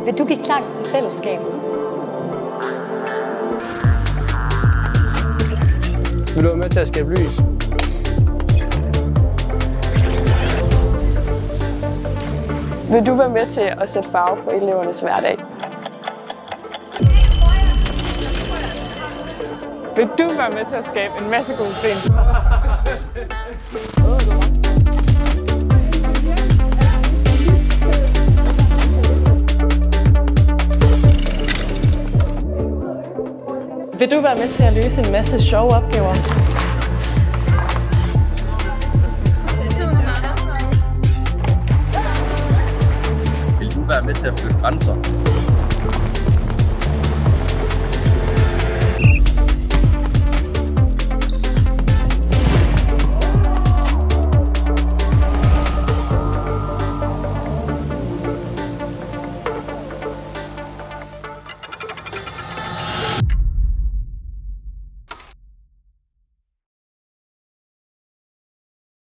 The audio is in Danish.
Vil du give klang til fællesskabet? Vil du være med til at skabe lys? Vil du være med til at sætte farve på elevernes hverdag? Vil du være med til at skabe en masse gode grin? Vil du være med til at løse en masse sjove opgaver? Vil du være med til at flytte grænser?